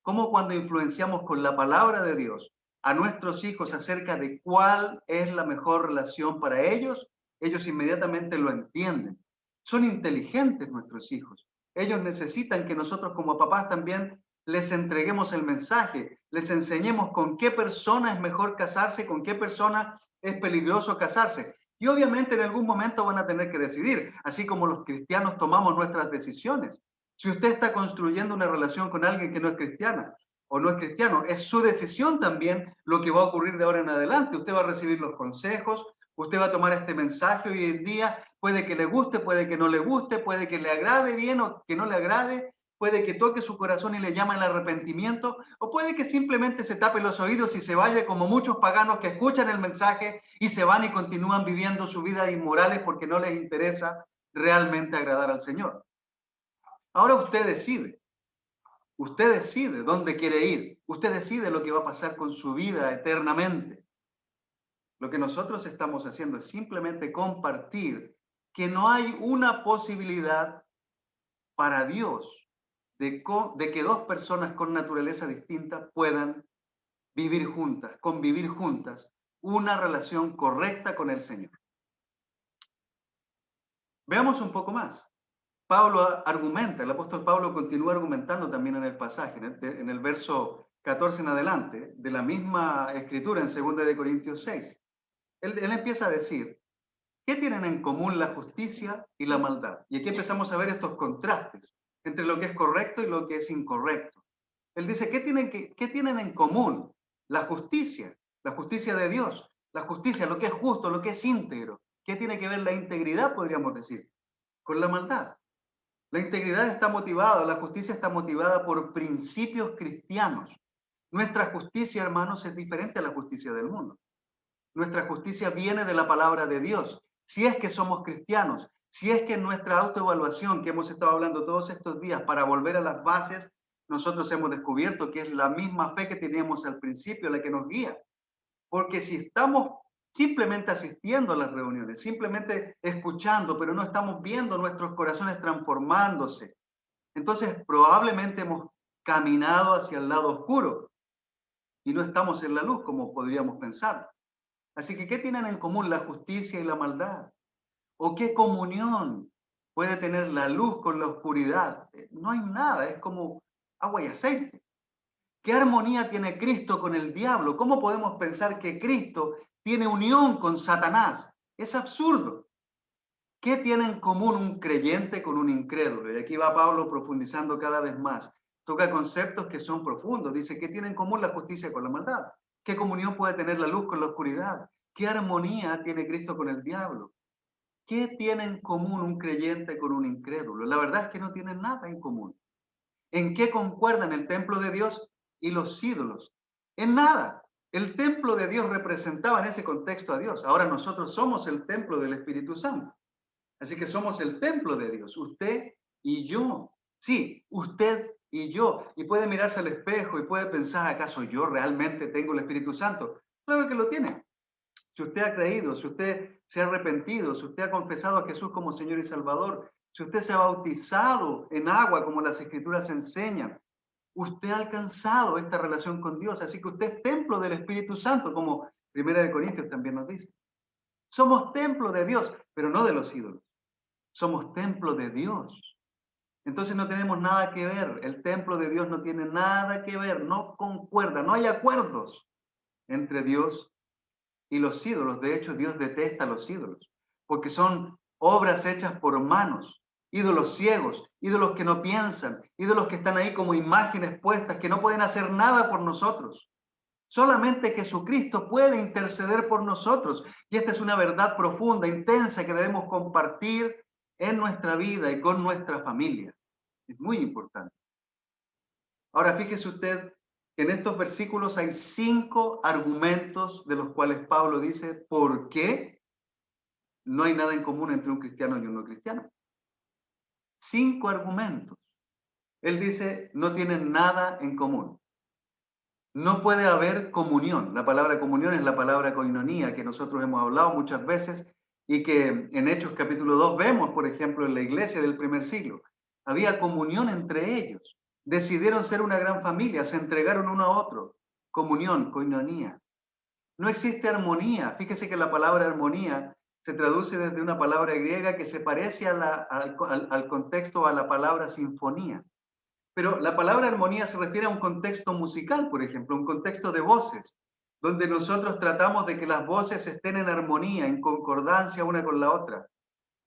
cómo cuando influenciamos con la palabra de Dios a nuestros hijos acerca de cuál es la mejor relación para ellos, ellos inmediatamente lo entienden. Son inteligentes nuestros hijos. Ellos necesitan que nosotros como papás también les entreguemos el mensaje, les enseñemos con qué persona es mejor casarse, con qué persona es peligroso casarse. Y obviamente en algún momento van a tener que decidir, así como los cristianos tomamos nuestras decisiones. Si usted está construyendo una relación con alguien que no es cristiana o no es cristiano, es su decisión también lo que va a ocurrir de ahora en adelante. Usted va a recibir los consejos, usted va a tomar este mensaje hoy en día, puede que le guste, puede que no le guste, puede que le agrade bien o que no le agrade, puede que toque su corazón y le llame el arrepentimiento, o puede que simplemente se tape los oídos y se vaya como muchos paganos que escuchan el mensaje y se van y continúan viviendo su vida inmorales porque no les interesa realmente agradar al Señor. Ahora usted decide dónde quiere ir, usted decide lo que va a pasar con su vida eternamente. Lo que nosotros estamos haciendo es simplemente compartir que no hay una posibilidad para Dios de que dos personas con naturaleza distinta puedan vivir juntas, convivir juntas, una relación correcta con el Señor. Veamos un poco más. Pablo argumenta, el apóstol Pablo continúa argumentando también en el pasaje, en el verso 14 en adelante, de la misma escritura en 2 Corintios 6. Él empieza a decir, ¿qué tienen en común la justicia y la maldad? Y aquí empezamos a ver estos contrastes entre lo que es correcto y lo que es incorrecto. Él dice, ¿qué tienen en común? La justicia de Dios, la justicia, lo que es justo, lo que es íntegro. ¿Qué tiene que ver la integridad, podríamos decir, con la maldad? La integridad está motivada, la justicia está motivada por principios cristianos. Nuestra justicia, hermanos, es diferente a la justicia del mundo. Nuestra justicia viene de la palabra de Dios. Si es que somos cristianos, si es que en nuestra autoevaluación que hemos estado hablando todos estos días para volver a las bases, nosotros hemos descubierto que es la misma fe que teníamos al principio la que nos guía. Porque si estamos simplemente asistiendo a las reuniones, simplemente escuchando, pero no estamos viendo nuestros corazones transformándose, entonces probablemente hemos caminado hacia el lado oscuro y no estamos en la luz como podríamos pensar. Así que, ¿qué tienen en común la justicia y la maldad? ¿O qué comunión puede tener la luz con la oscuridad? No hay nada, es como agua y aceite. ¿Qué armonía tiene Cristo con el diablo? ¿Cómo podemos pensar que Cristo tiene unión con Satanás? Es absurdo. ¿Qué tiene en común un creyente con un incrédulo? Y aquí va Pablo profundizando cada vez más. Toca conceptos que son profundos. Dice, ¿qué tiene en común la justicia con la maldad? ¿Qué comunión puede tener la luz con la oscuridad? ¿Qué armonía tiene Cristo con el diablo? ¿Qué tiene en común un creyente con un incrédulo? La verdad es que no tienen nada en común. ¿En qué concuerdan el templo de Dios y los ídolos? En nada. El templo de Dios representaba en ese contexto a Dios. Ahora nosotros somos el templo del Espíritu Santo. Así que somos el templo de Dios, usted y yo. Sí, usted y yo. Y puede mirarse al espejo y puede pensar, ¿acaso yo realmente tengo el Espíritu Santo? Claro que lo tiene. Si usted ha creído, si usted se ha arrepentido, si usted ha confesado a Jesús como Señor y Salvador, si usted se ha bautizado en agua como las Escrituras enseñan, usted ha alcanzado esta relación con Dios. Así que usted es templo del Espíritu Santo, como Primera de Corintios también nos dice. Somos templo de Dios, pero no de los ídolos. Somos templo de Dios. Entonces no tenemos nada que ver. El templo de Dios no tiene nada que ver, no concuerda, no hay acuerdos entre Dios y los ídolos. De hecho, Dios detesta los ídolos, porque son obras hechas por manos, ídolos ciegos, ídolos que no piensan, ídolos que están ahí como imágenes puestas, que no pueden hacer nada por nosotros. Solamente Jesucristo puede interceder por nosotros. Y esta es una verdad profunda, intensa, que debemos compartir en nuestra vida y con nuestra familia. Es muy importante. Ahora, fíjese usted que en estos versículos hay 5 argumentos de los cuales Pablo dice por qué no hay nada en común entre un cristiano y un no cristiano. 5 argumentos. Él dice, no tienen nada en común. No puede haber comunión. La palabra comunión es la palabra koinonía, que nosotros hemos hablado muchas veces y que en Hechos capítulo 2 vemos, por ejemplo, en la iglesia del primer siglo. Había comunión entre ellos. Decidieron ser una gran familia, se entregaron uno a otro. Comunión, koinonía. No existe armonía. Fíjese que la palabra armonía se traduce desde una palabra griega que se parece al contexto, a la palabra sinfonía. Pero la palabra armonía se refiere a un contexto musical, por ejemplo, un contexto de voces, donde nosotros tratamos de que las voces estén en armonía, en concordancia una con la otra,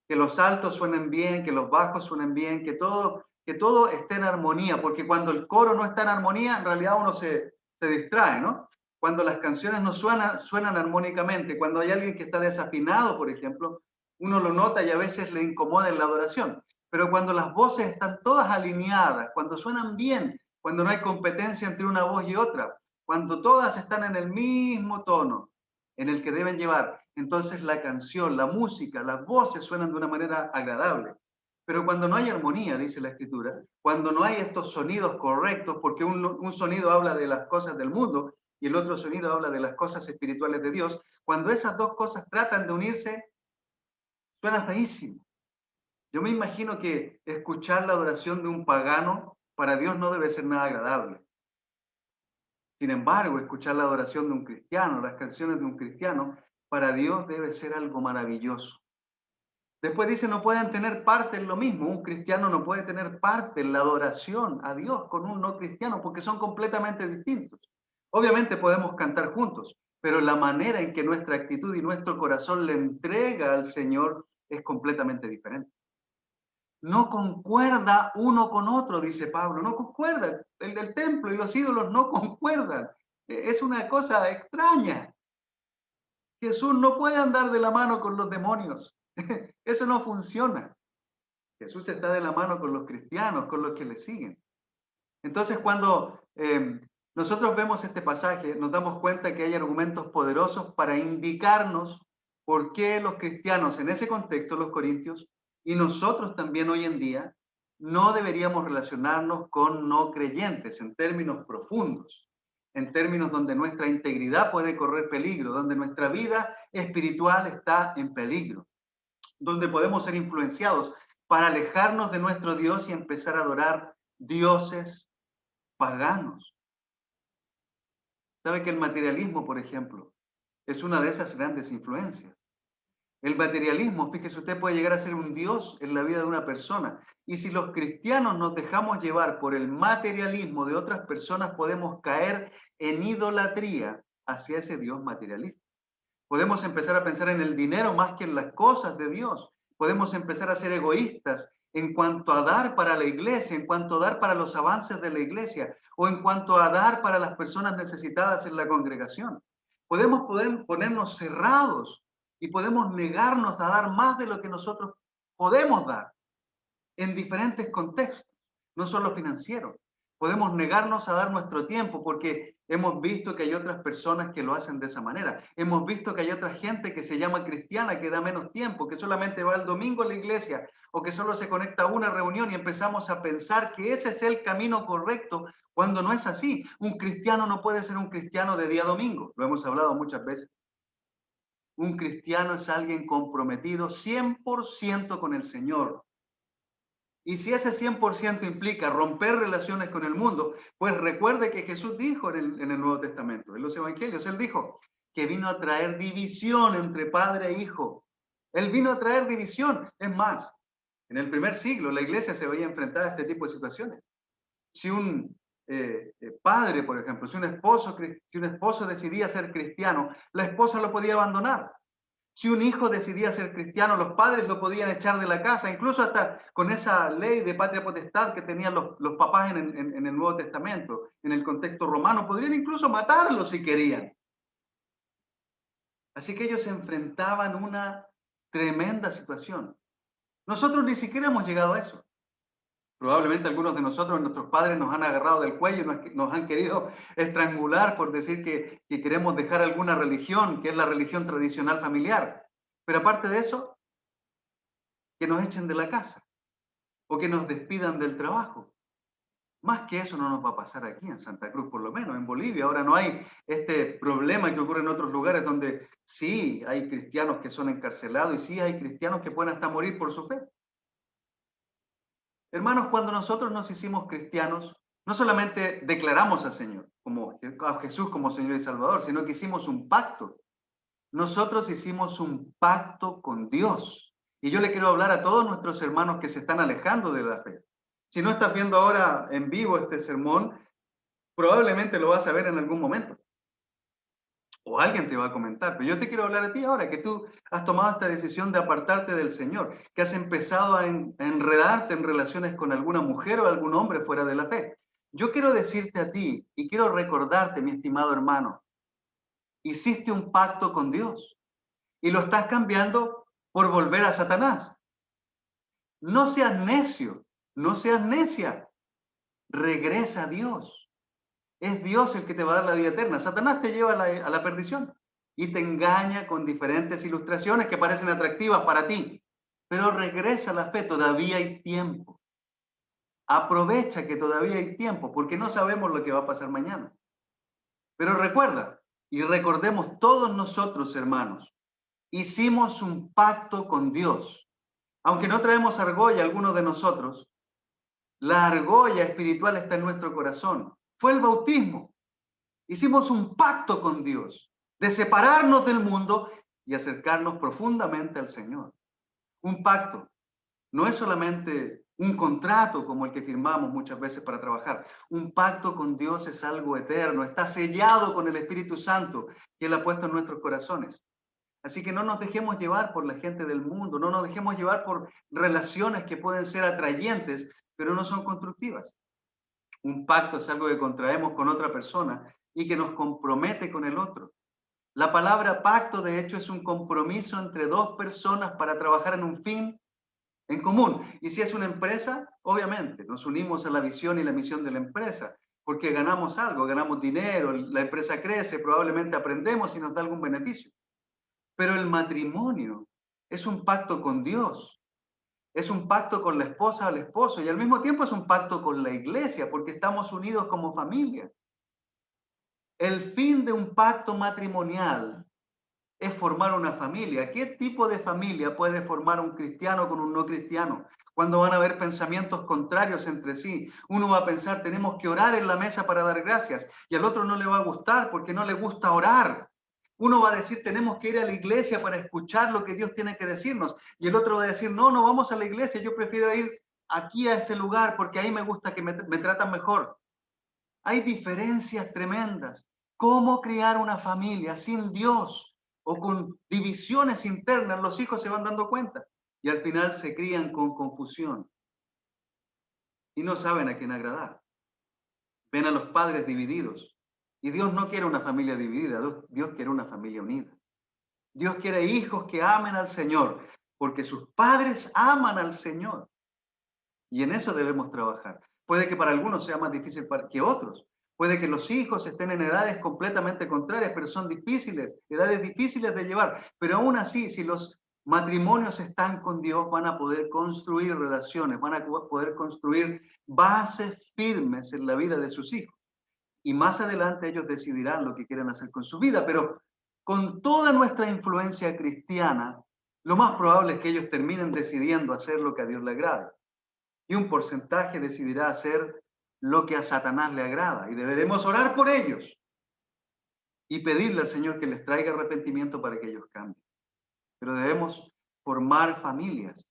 que los altos suenen bien, que los bajos suenen bien, que todo esté en armonía, porque cuando el coro no está en armonía, en realidad uno se distrae, ¿no? Cuando las canciones no suenan armónicamente, cuando hay alguien que está desafinado, por ejemplo, uno lo nota y a veces le incomoda en la adoración. Pero cuando las voces están todas alineadas, cuando suenan bien, cuando no hay competencia entre una voz y otra, cuando todas están en el mismo tono en el que deben llevar, entonces la canción, la música, las voces suenan de una manera agradable. Pero cuando no hay armonía, dice la Escritura, cuando no hay estos sonidos correctos, porque un sonido habla de las cosas del mundo y el otro sonido habla de las cosas espirituales de Dios, cuando esas dos cosas tratan de unirse, suena feísimo. Yo me imagino que escuchar la adoración de un pagano para Dios no debe ser nada agradable. Sin embargo, escuchar la adoración de un cristiano, las canciones de un cristiano, para Dios debe ser algo maravilloso. Después dice, no pueden tener parte en lo mismo. Un cristiano no puede tener parte en la adoración a Dios con un no cristiano porque son completamente distintos. Obviamente podemos cantar juntos, pero la manera en que nuestra actitud y nuestro corazón le entrega al Señor es completamente diferente. No concuerda uno con otro, dice Pablo, no concuerda. El del templo y los ídolos no concuerdan. Es una cosa extraña. Jesús no puede andar de la mano con los demonios. Eso no funciona. Jesús está de la mano con los cristianos, con los que le siguen. Entonces, cuando nosotros vemos este pasaje, nos damos cuenta que hay argumentos poderosos para indicarnos por qué los cristianos en ese contexto, los corintios, y nosotros también hoy en día, no deberíamos relacionarnos con no creyentes en términos profundos, en términos donde nuestra integridad puede correr peligro, donde nuestra vida espiritual está en peligro, donde podemos ser influenciados para alejarnos de nuestro Dios y empezar a adorar dioses paganos. ¿Sabe que el materialismo, por ejemplo, es una de esas grandes influencias? El materialismo, fíjese, usted puede llegar a ser un Dios en la vida de una persona. Y si los cristianos nos dejamos llevar por el materialismo de otras personas, podemos caer en idolatría hacia ese Dios materialista. Podemos empezar a pensar en el dinero más que en las cosas de Dios. Podemos empezar a ser egoístas en cuanto a dar para la iglesia, en cuanto a dar para los avances de la iglesia, o en cuanto a dar para las personas necesitadas en la congregación. Podemos ponernos cerrados y podemos negarnos a dar más de lo que nosotros podemos dar en diferentes contextos, no solo financieros. Podemos negarnos a dar nuestro tiempo porque hemos visto que hay otras personas que lo hacen de esa manera. Hemos visto que hay otra gente que se llama cristiana, que da menos tiempo, que solamente va el domingo a la iglesia o que solo se conecta a una reunión y empezamos a pensar que ese es el camino correcto cuando no es así. Un cristiano no puede ser un cristiano de día domingo. Lo hemos hablado muchas veces. Un cristiano es alguien comprometido 100% con el Señor. Y si ese 100% implica romper relaciones con el mundo, pues recuerde que Jesús dijo en el Nuevo Testamento, en los Evangelios, Él dijo que vino a traer división entre padre e hijo. Él vino a traer división. Es más, en el primer siglo la iglesia se veía enfrentada a este tipo de situaciones. Si un padre, por ejemplo, si un esposo decidía ser cristiano, la esposa lo podía abandonar. Si un hijo decidía ser cristiano, los padres lo podían echar de la casa, incluso hasta con esa ley de patria potestad que tenían los papás en el Nuevo Testamento, en el contexto romano, podrían incluso matarlo si querían. Así que ellos se enfrentaban a una tremenda situación. Nosotros ni siquiera hemos llegado a eso. Probablemente algunos de nosotros, nuestros padres nos han agarrado del cuello y nos han querido estrangular por decir que queremos dejar alguna religión, que es la religión tradicional familiar. Pero aparte de eso, que nos echen de la casa o que nos despidan del trabajo. Más que eso no nos va a pasar aquí en Santa Cruz, por lo menos en Bolivia. Ahora no hay este problema que ocurre en otros lugares donde sí hay cristianos que son encarcelados y sí hay cristianos que pueden hasta morir por su fe. Hermanos, cuando nosotros nos hicimos cristianos, no solamente declaramos al Señor, a Jesús como Señor y Salvador, sino que hicimos un pacto. Nosotros hicimos un pacto con Dios. Y yo le quiero hablar a todos nuestros hermanos que se están alejando de la fe. Si no estás viendo ahora en vivo este sermón, probablemente lo vas a ver en algún momento. O alguien te va a comentar, pero yo te quiero hablar a ti ahora, que tú has tomado esta decisión de apartarte del Señor, que has empezado a enredarte en relaciones con alguna mujer o algún hombre fuera de la fe. Yo quiero decirte a ti y quiero recordarte, mi estimado hermano, hiciste un pacto con Dios y lo estás cambiando por volver a Satanás. No seas necio, no seas necia, regresa a Dios. Es Dios el que te va a dar la vida eterna. Satanás te lleva a la perdición y te engaña con diferentes ilustraciones que parecen atractivas para ti. Pero regresa a la fe, todavía hay tiempo. Aprovecha que todavía hay tiempo, porque no sabemos lo que va a pasar mañana. Pero recuerda, y recordemos todos nosotros, hermanos, hicimos un pacto con Dios. Aunque no traemos argolla algunos de nosotros, la argolla espiritual está en nuestro corazón. Fue el bautismo. Hicimos un pacto con Dios de separarnos del mundo y acercarnos profundamente al Señor. Un pacto no es solamente un contrato como el que firmamos muchas veces para trabajar. Un pacto con Dios es algo eterno, está sellado con el Espíritu Santo que Él ha puesto en nuestros corazones. Así que no nos dejemos llevar por la gente del mundo, no nos dejemos llevar por relaciones que pueden ser atrayentes, pero no son constructivas. Un pacto es algo que contraemos con otra persona y que nos compromete con el otro. La palabra pacto, de hecho, es un compromiso entre dos personas para trabajar en un fin en común. Y si es una empresa, obviamente, nos unimos a la visión y la misión de la empresa. porque ganamos algo, ganamos dinero, la empresa crece, probablemente aprendemos y nos da algún beneficio. Pero el matrimonio es un pacto con Dios, es un pacto con la esposa o el esposo y al mismo tiempo es un pacto con la iglesia porque estamos unidos como familia. El fin de un pacto matrimonial es formar una familia. ¿Qué tipo de familia puede formar un cristiano con un no cristiano? Cuando van a haber pensamientos contrarios entre sí, uno va a pensar, tenemos que orar en la mesa para dar gracias, y al otro no le va a gustar porque no le gusta orar. Uno va a decir, tenemos que ir a la iglesia para escuchar lo que Dios tiene que decirnos, y el otro va a decir, no, no vamos a la iglesia, yo prefiero ir aquí a este lugar porque ahí me gusta que me tratan mejor. Hay diferencias tremendas. ¿Cómo criar una familia sin Dios o con divisiones internas? Los hijos se van dando cuenta y al final se crían con confusión y no saben a quién agradar. Ven a los padres divididos y Dios no quiere una familia dividida, Dios quiere una familia unida. Dios quiere hijos que amen al Señor porque sus padres aman al Señor y en eso debemos trabajar. Puede que para algunos sea más difícil que otros. Puede que los hijos estén en edades completamente contrarias, pero son difíciles, edades difíciles de llevar. Pero aún así, si los matrimonios están con Dios, van a poder construir relaciones, van a poder construir bases firmes en la vida de sus hijos. Y más adelante ellos decidirán lo que quieren hacer con su vida, pero con toda nuestra influencia cristiana, lo más probable es que ellos terminen decidiendo hacer lo que a Dios le agrada. Y un porcentaje decidirá hacer lo que a Satanás le agrada. Y deberemos orar por ellos y pedirle al Señor que les traiga arrepentimiento para que ellos cambien. Pero debemos formar familias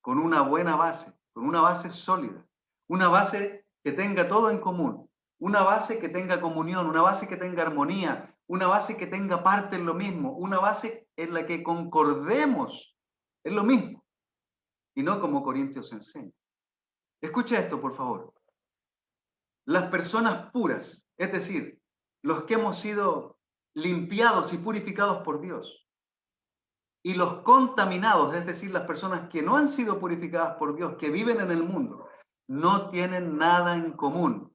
con una buena base, con una base sólida, una base que tenga todo en común, una base que tenga comunión, una base que tenga armonía, una base que tenga parte en lo mismo, una base en la que concordemos en lo mismo y no como Corintios enseña. Escucha esto, por favor. Las personas puras, es decir, los que hemos sido limpiados y purificados por Dios, y los contaminados, es decir, las personas que no han sido purificadas por Dios, que viven en el mundo, no tienen nada en común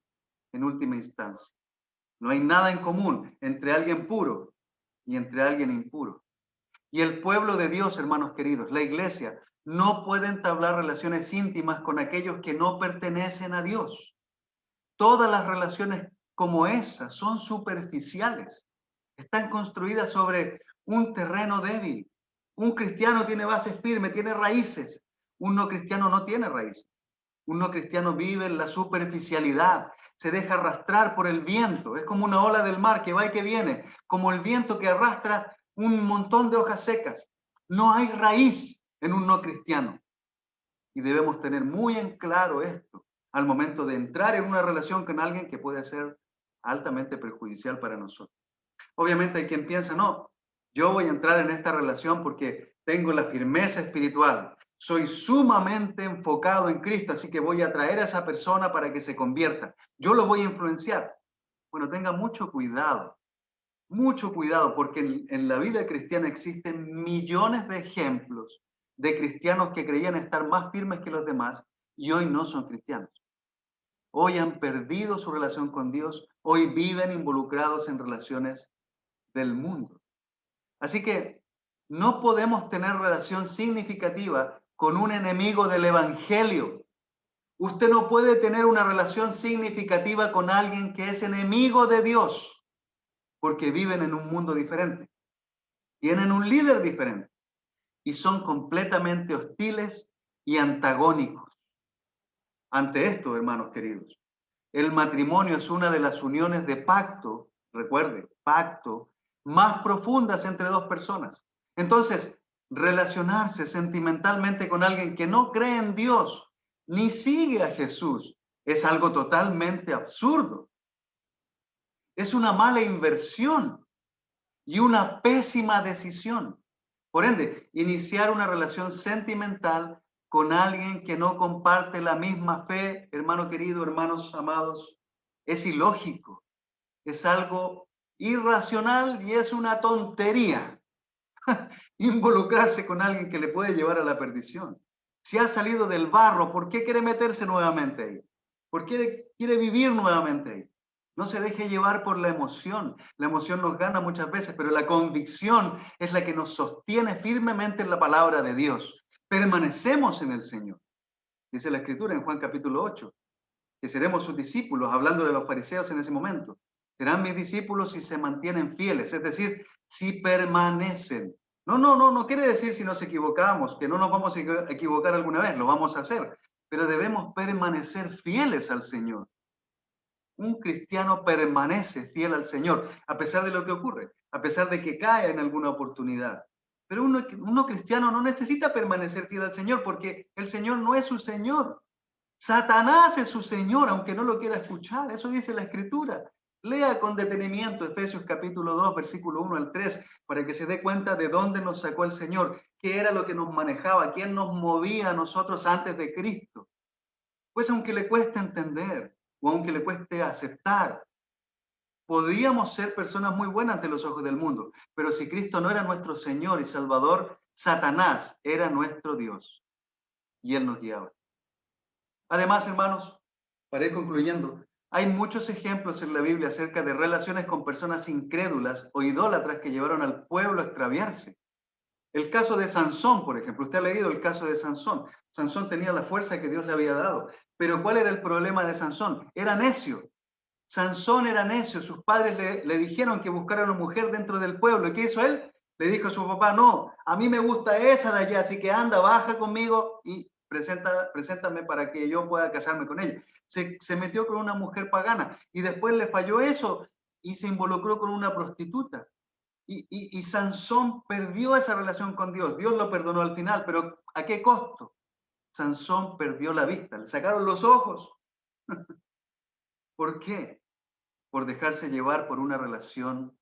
en última instancia. No hay nada en común entre alguien puro y entre alguien impuro. Y el pueblo de Dios, hermanos queridos, la iglesia, no puede entablar relaciones íntimas con aquellos que no pertenecen a Dios. Todas las relaciones como esas son superficiales. Están construidas sobre un terreno débil. Un cristiano tiene bases firmes, tiene raíces. Un no cristiano no tiene raíces. Un no cristiano vive en la superficialidad, se deja arrastrar por el viento. Es como una ola del mar que va y que viene, como el viento que arrastra un montón de hojas secas. No hay raíz en un no cristiano. Y debemos tener muy en claro esto al momento de entrar en una relación con alguien que puede ser altamente perjudicial para nosotros. Obviamente hay quien piensa, no, yo voy a entrar en esta relación porque tengo la firmeza espiritual, soy sumamente enfocado en Cristo, así que voy a traer a esa persona para que se convierta. Yo lo voy a influenciar. Bueno, tenga mucho cuidado, porque en la vida cristiana existen millones de ejemplos de cristianos que creían estar más firmes que los demás y hoy no son cristianos. Hoy han perdido su relación con Dios, hoy viven involucrados en relaciones del mundo. Así que no podemos tener relación significativa con un enemigo del evangelio. Usted no puede tener una relación significativa con alguien que es enemigo de Dios, porque viven en un mundo diferente, tienen un líder diferente y son completamente hostiles y antagónicos. Ante esto, hermanos queridos, el matrimonio es una de las uniones de pacto, recuerde, pacto, más profundas entre dos personas. Entonces, relacionarse sentimentalmente con alguien que no cree en Dios ni sigue a Jesús es algo totalmente absurdo. Es una mala inversión y una pésima decisión. Por ende, iniciar una relación sentimental con alguien que no comparte la misma fe, hermano querido, hermanos amados, es ilógico, es algo irracional y es una tontería involucrarse con alguien que le puede llevar a la perdición. Si ha salido del barro, ¿por qué quiere meterse nuevamente ahí? porque quiere vivir nuevamente ahí. No se deje llevar por la emoción. La emoción nos gana muchas veces, pero la convicción es la que nos sostiene firmemente en la palabra de Dios. Permanecemos en el Señor. Dice la Escritura en Juan capítulo 8, que seremos sus discípulos, hablando de los fariseos en ese momento. Serán mis discípulos si se mantienen fieles, es decir, si permanecen. No quiere decir si nos equivocamos, que no nos vamos a equivocar alguna vez, lo vamos a hacer, pero debemos permanecer fieles al Señor. Un cristiano permanece fiel al Señor, a pesar de lo que ocurre, a pesar de que cae en alguna oportunidad. Pero uno cristiano no necesita permanecer fiel al Señor porque el Señor no es su Señor. Satanás es su Señor, aunque no lo quiera escuchar. Eso dice la Escritura. Lea con detenimiento Efesios capítulo 2, versículo 1 al 3, para que se dé cuenta de dónde nos sacó el Señor, qué era lo que nos manejaba, quién nos movía a nosotros antes de Cristo. Pues aunque le cueste entender o aunque le cueste aceptar, podríamos ser personas muy buenas ante los ojos del mundo, pero si Cristo no era nuestro Señor y Salvador, Satanás era nuestro Dios y Él nos guiaba. Además, hermanos, para ir concluyendo, hay muchos ejemplos en la Biblia acerca de relaciones con personas incrédulas o idólatras que llevaron al pueblo a extraviarse. El caso de Sansón, por ejemplo, usted ha leído el caso de Sansón. Sansón tenía la fuerza que Dios le había dado, pero ¿cuál era el problema de Sansón? Era necio. Sansón era necio, sus padres le dijeron que buscara una mujer dentro del pueblo. ¿Y qué hizo él? Le dijo a su papá, no, a mí me gusta esa de allá, así que anda, baja conmigo y preséntame para que yo pueda casarme con ella. Se metió con una mujer pagana y después le falló eso y se involucró con una prostituta. Y Sansón perdió esa relación con Dios. Dios lo perdonó al final, pero ¿a qué costo? Sansón perdió la vista, le sacaron los ojos. ¿Por qué? Por dejarse llevar por una relación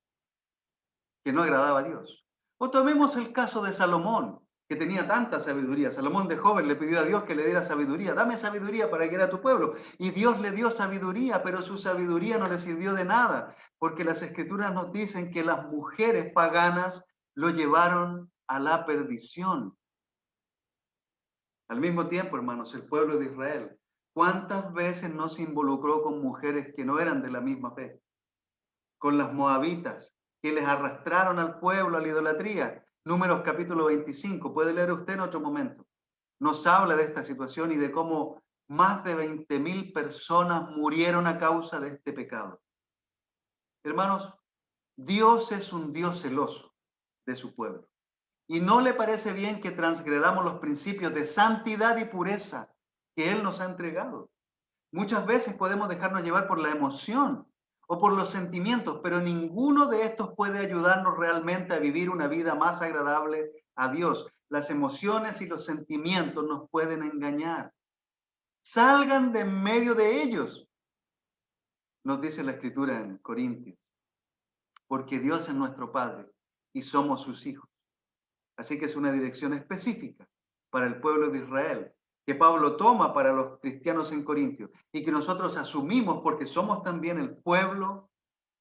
que no agradaba a Dios. O tomemos el caso de Salomón, que tenía tanta sabiduría. Salomón de joven le pidió a Dios que le diera sabiduría. Dame sabiduría para guiar a tu pueblo. Y Dios le dio sabiduría, pero su sabiduría no le sirvió de nada, porque las escrituras nos dicen que las mujeres paganas lo llevaron a la perdición. Al mismo tiempo, hermanos, el pueblo de Israel, ¿cuántas veces no se involucró con mujeres que no eran de la misma fe? Con las moabitas, que les arrastraron al pueblo a la idolatría. Números capítulo 25, puede leer usted en otro momento. Nos habla de esta situación y de cómo más de 20.000 personas murieron a causa de este pecado. Hermanos, Dios es un Dios celoso de su pueblo. Y no le parece bien que transgredamos los principios de santidad y pureza que Él nos ha entregado. Muchas veces podemos dejarnos llevar por la emoción o por los sentimientos, pero ninguno de estos puede ayudarnos realmente a vivir una vida más agradable a Dios. Las emociones y los sentimientos nos pueden engañar. Salgan de en medio de ellos, nos dice la Escritura en Corintios, porque Dios es nuestro Padre y somos sus hijos. Así que es una dirección específica para el pueblo de Israel, que Pablo toma para los cristianos en Corintios y que nosotros asumimos porque somos también el pueblo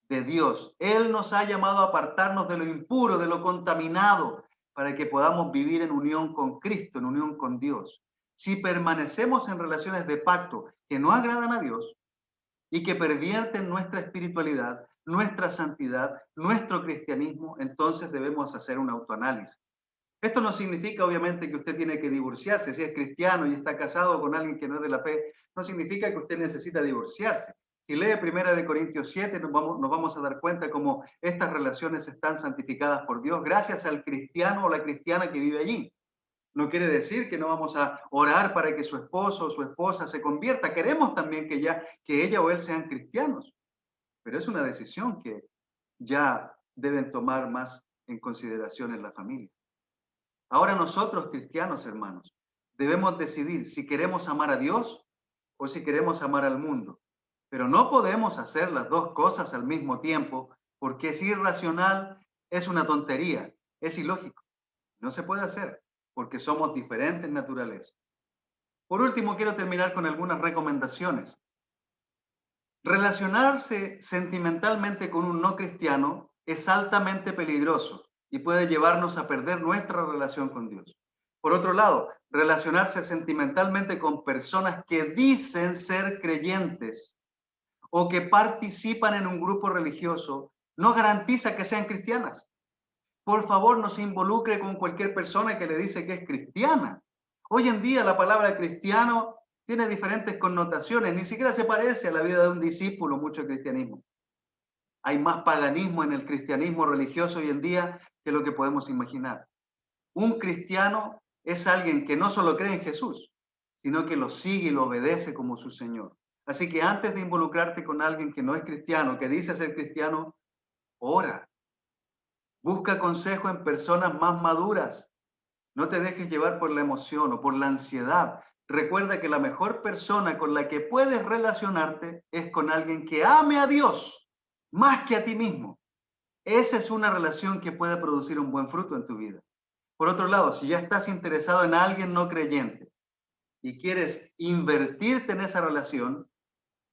de Dios. Él nos ha llamado a apartarnos de lo impuro, de lo contaminado, para que podamos vivir en unión con Cristo, en unión con Dios. Si permanecemos en relaciones de pacto que no agradan a Dios y que pervierten nuestra espiritualidad, nuestra santidad, nuestro cristianismo, entonces debemos hacer un autoanálisis. Esto no significa, obviamente, que usted tiene que divorciarse. Si es cristiano y está casado con alguien que no es de la fe, no significa que usted necesita divorciarse. Si lee 1 Corintios 7, nos vamos a dar cuenta cómo estas relaciones están santificadas por Dios gracias al cristiano o la cristiana que vive allí. No quiere decir que no vamos a orar para que su esposo o su esposa se convierta. Queremos también que ella o él sean cristianos. Pero es una decisión que ya deben tomar más en consideración en la familia. Ahora nosotros, cristianos, hermanos, debemos decidir si queremos amar a Dios o si queremos amar al mundo. Pero no podemos hacer las dos cosas al mismo tiempo porque es irracional, es una tontería, es ilógico. No se puede hacer porque somos diferentes naturalezas. Por último, quiero terminar con algunas recomendaciones. Relacionarse sentimentalmente con un no cristiano es altamente peligroso y puede llevarnos a perder nuestra relación con Dios. Por otro lado, relacionarse sentimentalmente con personas que dicen ser creyentes o que participan en un grupo religioso no garantiza que sean cristianas. Por favor, no se involucre con cualquier persona que le dice que es cristiana. Hoy en día la palabra cristiano tiene diferentes connotaciones, ni siquiera se parece a la vida de un discípulo mucho el cristianismo. Hay más paganismo en el cristianismo religioso hoy en día que lo que podemos imaginar. Un cristiano es alguien que no solo cree en Jesús, sino que lo sigue y lo obedece como su Señor. Así que antes de involucrarte con alguien que no es cristiano, que dice ser cristiano, ora. Busca consejo en personas más maduras. No te dejes llevar por la emoción o por la ansiedad. Recuerda que la mejor persona con la que puedes relacionarte es con alguien que ame a Dios más que a ti mismo. Esa es una relación que puede producir un buen fruto en tu vida. Por otro lado, si ya estás interesado en alguien no creyente y quieres invertirte en esa relación,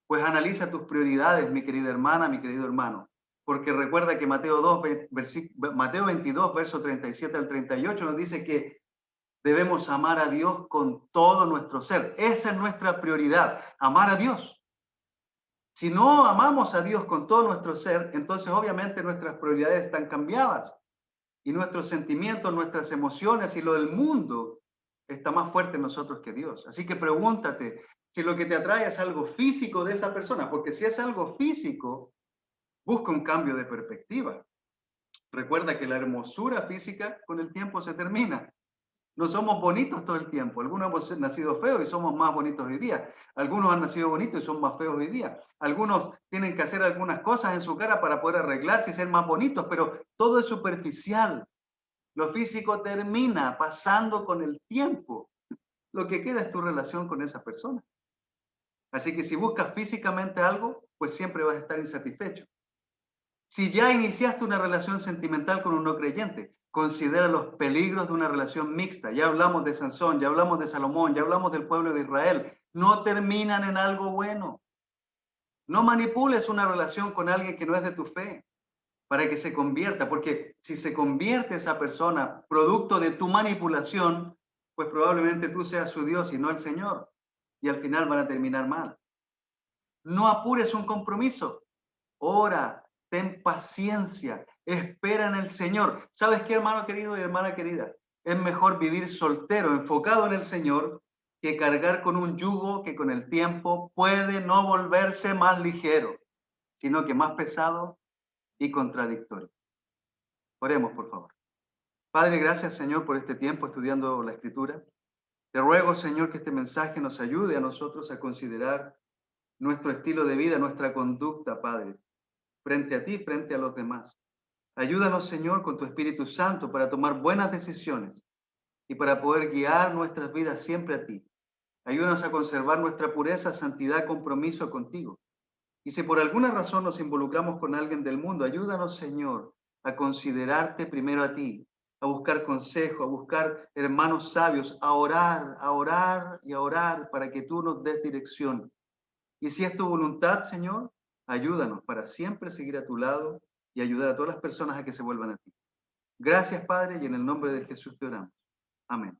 pues analiza tus prioridades, mi querida hermana, mi querido hermano. Porque recuerda que Mateo 22, verso 37 al 38 nos dice que debemos amar a Dios con todo nuestro ser. Esa es nuestra prioridad, amar a Dios. Si no amamos a Dios con todo nuestro ser, entonces obviamente nuestras prioridades están cambiadas y nuestros sentimientos, nuestras emociones y lo del mundo está más fuerte en nosotros que Dios. Así que pregúntate si lo que te atrae es algo físico de esa persona, porque si es algo físico, busca un cambio de perspectiva. Recuerda que la hermosura física con el tiempo se termina. No somos bonitos todo el tiempo. Algunos hemos nacido feos y somos más bonitos hoy día. Algunos han nacido bonitos y son más feos hoy día. Algunos tienen que hacer algunas cosas en su cara para poder arreglarse y ser más bonitos, pero todo es superficial. Lo físico termina pasando con el tiempo. Lo que queda es tu relación con esa persona. Así que si buscas físicamente algo, pues siempre vas a estar insatisfecho. Si ya iniciaste una relación sentimental con un no creyente, considera los peligros de una relación mixta. Ya hablamos de Sansón, ya hablamos de Salomón, ya hablamos del pueblo de Israel. No terminan en algo bueno. No manipules una relación con alguien que no es de tu fe para que se convierta, porque si se convierte esa persona producto de tu manipulación, pues probablemente tú seas su Dios y no el Señor. Y al final van a terminar mal. No apures un compromiso. Ora, ten paciencia, espera en el Señor. ¿Sabes qué, hermano querido y hermana querida? Es mejor vivir soltero, enfocado en el Señor, que cargar con un yugo que con el tiempo puede no volverse más ligero, sino que más pesado y contradictorio. Oremos, por favor. Padre, gracias, Señor, por este tiempo estudiando la Escritura. Te ruego, Señor, que este mensaje nos ayude a nosotros a considerar nuestro estilo de vida, nuestra conducta, Padre, frente a ti, frente a los demás. Ayúdanos, Señor, con tu Espíritu Santo para tomar buenas decisiones y para poder guiar nuestras vidas siempre a ti. Ayúdanos a conservar nuestra pureza, santidad, compromiso contigo. Y si por alguna razón nos involucramos con alguien del mundo, ayúdanos, Señor, a considerarte primero a ti, a buscar consejo, a buscar hermanos sabios, a orar y a orar para que tú nos des dirección. Y si es tu voluntad, Señor, ayúdanos para siempre seguir a tu lado y ayudar a todas las personas a que se vuelvan a ti. Gracias, Padre, y en el nombre de Jesús te oramos. Amén.